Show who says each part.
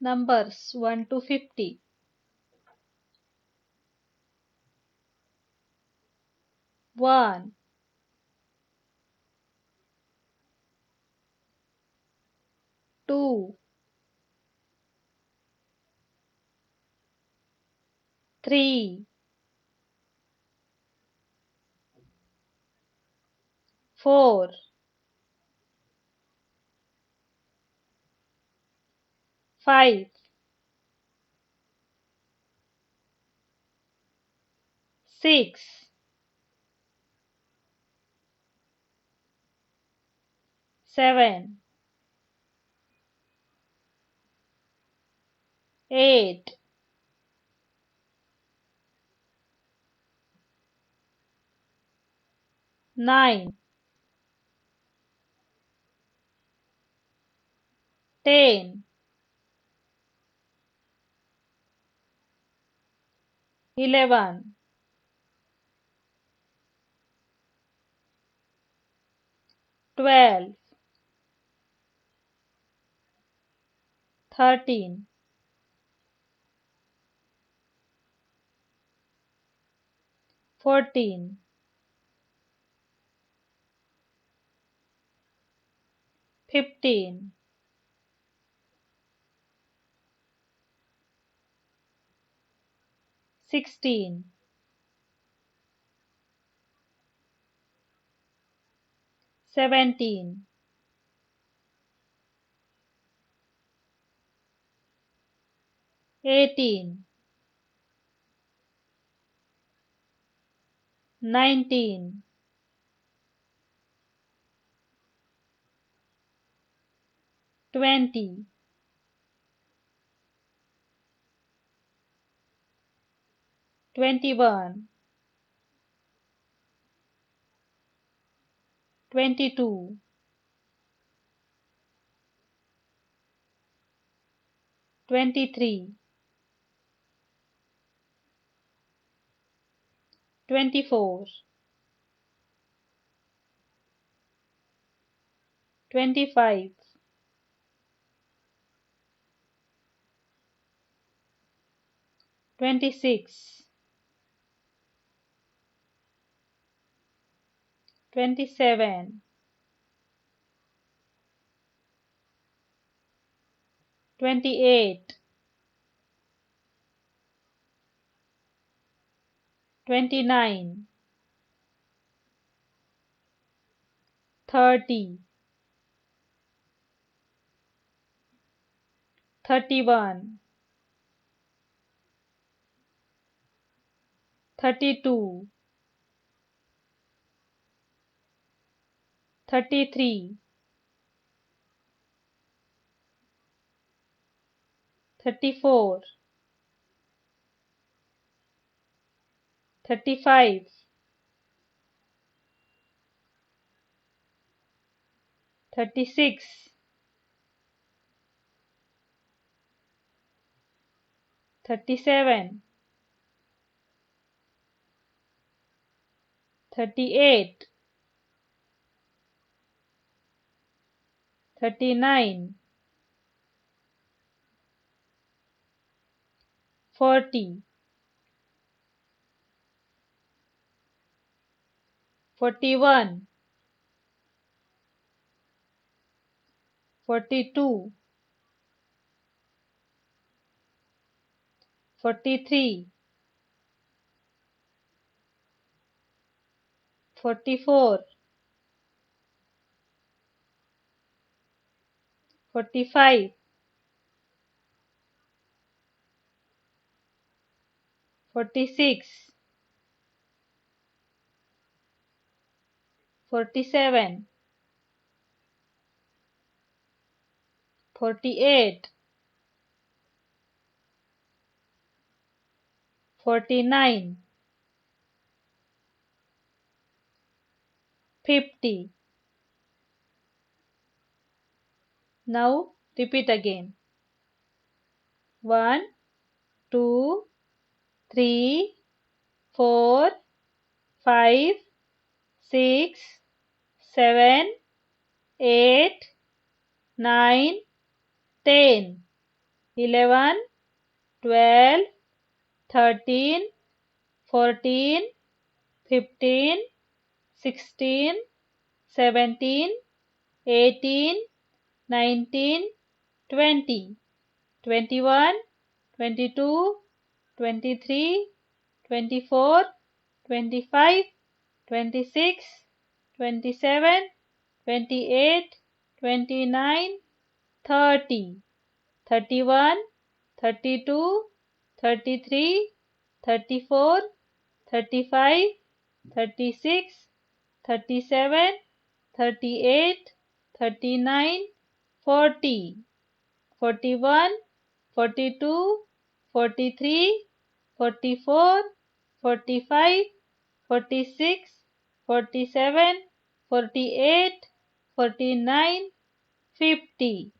Speaker 1: Numbers 1 to 50. 1, 2, 3, 4, 5, 6, 7, 8, 9, 10, 11, 12, 13, 14, 15, 16, 17, 18, 19, 20, 21, 22, 23, 24, 25, 26, 27, 28, 29, 30, 31, 32, 33, 34, 35, 36, 37, 38, 39, 40, 41, 42, 43, 44, 45, 46, 47, 48, 49, 50. Now repeat again. 1, 2, 3, 4, 5, 6, 7, 8, 9, 10. 11, 12, 13, 14, 15, 16, 17, 18, 19, 20, 21, 22, 23, 24, 25, 26, 27, 28, 29, 30, 31, 32, 33, 34, 35, 36, 37, 38, 39, 40, 41, 42, 43, 44, 45, 46, 47, 48, 49, 50.